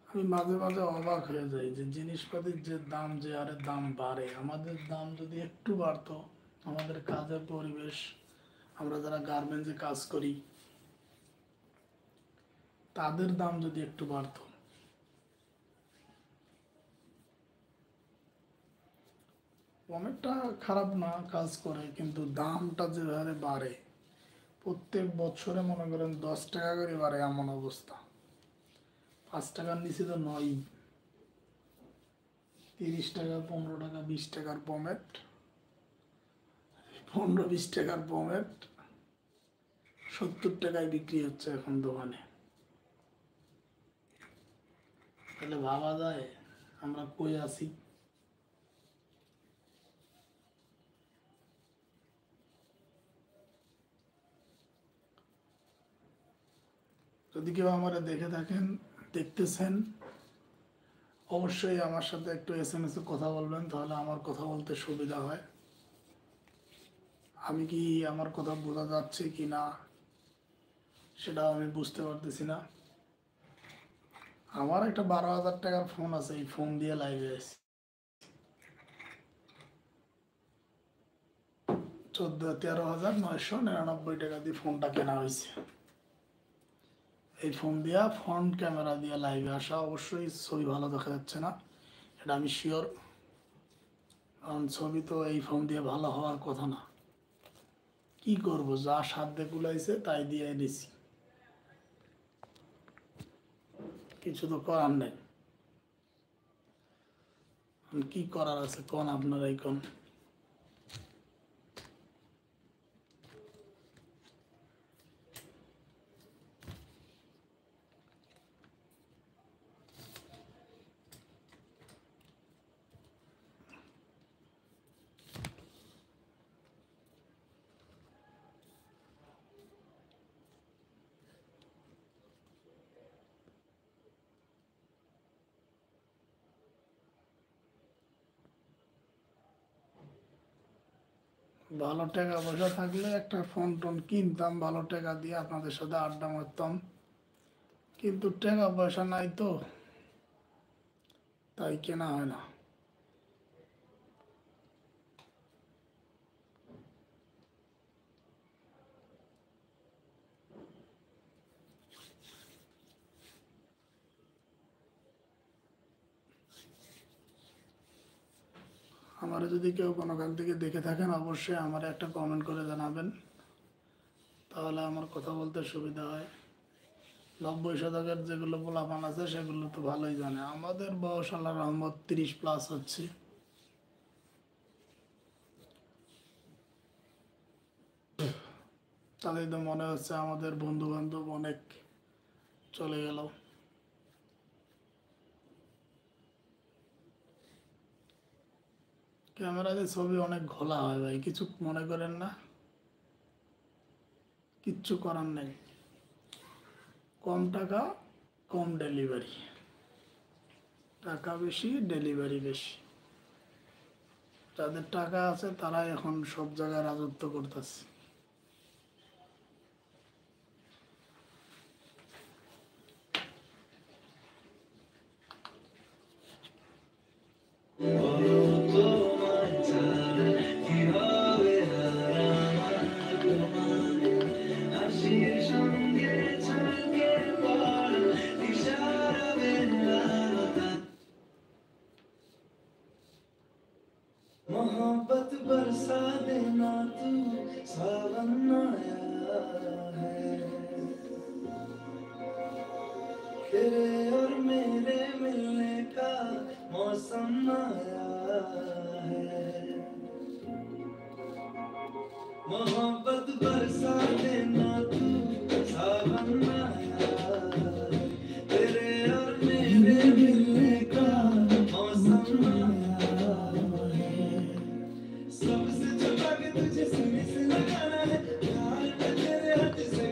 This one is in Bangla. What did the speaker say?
আমি মাঝে মাঝে অবাক হয়ে যাই যে জিনিসপাতির যে দাম যে হারে দাম বাড়ে, আমাদের দাম যদি একটু বাড়তো, আমাদের কাজের পরিবেশ, আমরা যারা গার্মেন্টসে কাজ করি তাদের দাম যদি একটু বাড়তো। অনেকটা খারাপ না কাজ করে, কিন্তু দামটা যে হারে বাড়ে, প্রত্যেক বছরে মনে করেন 10 টাকা করে বাড়ে, এমন অবস্থা। 5 টাকার নিচে তো নয়। 30 টাকা, 15 টাকা, 20 টাকার পমেট, 15-20 টাকার পমেট 70 টাকায় বিক্রি হচ্ছে এখন দোকানে। তাহলে ভাবা যায় আমরা কই আছি। যদি কেউ আমার দেখে থাকেন, দেখতেছেন, অবশ্যই আমার সাথে একটু SMS এ কথা বলবেন, তাহলে আমার কথা বলতে সুবিধা হয়। আমি কি আমার কথা বোঝা যাচ্ছে কি না সেটাও আমি বুঝতে পারতেছি না। আমার একটা 12,000 টাকার ফোন আছে, এই ফোন দিয়ে লাইভে আছে। 13,999 টাকা দিয়ে ফোনটা কেনা হয়েছে। এই ফোন দিয়া ফ্রন্ট ক্যামেরা দিয়ে লাইভে আসা, অবশ্যই ছবি ভালো দেখা যাচ্ছে না, এটা আমি শিওর। কারণ ছবি তো এই ফোন দিয়ে ভালো হওয়ার কথা না। কি করব, যা সাধ্যে কুলাইছে তাই দিয়ে এনেছি, কিছু তো করার নেই। কি করার আছে কোন, আপনারাই কোন। ভালো টাকা পয়সা থাকলে একটা ফোন টোন কিনতাম, ভালো টাকা দিয়ে আপনাদের সাথে আড্ডা মারতাম, কিন্তু টাকা পয়সা নাই তো, তাই কেনা হয় না। আমার যদি কেউ কোনোখান থেকে দেখে থাকেন, অবশ্যই আমার একটা কমেন্ট করে জানাবেন, তাহলে আমার কথা বলতে সুবিধা হয়। 90 শতকের যেগুলো পোলাপান আছে সেগুলো তো ভালোই জানে, আমাদের বয়স আল্লাহ রহমত 30+ হচ্ছে। তাদের তো মনে হচ্ছে আমাদের বন্ধু বান্ধব অনেক চলে গেল। ক্যামেরাতে ছবি অনেক ঘোলা হয় ভাই, কিছু মনে করেন না, কিচ্ছু করার নেই। কম টাকা, কম ডেলিভারি, টাকা বেশি, ডেলিভারি বেশি। যাদের টাকা আছে তারাই এখন সব জায়গায় রাজত্ব করতেছে। मोहब्बत बरसा देना तू, सावन आया है, तेरे और मेरे मिलने का मौसम आया है। मोहब्बत बरसा देना तू, सावन आया है, तेरे और मेरे मिलने का मौसम आया है। सबसे छुपा के तुझे सीने से लगाना है, प्यार में तेरे हद से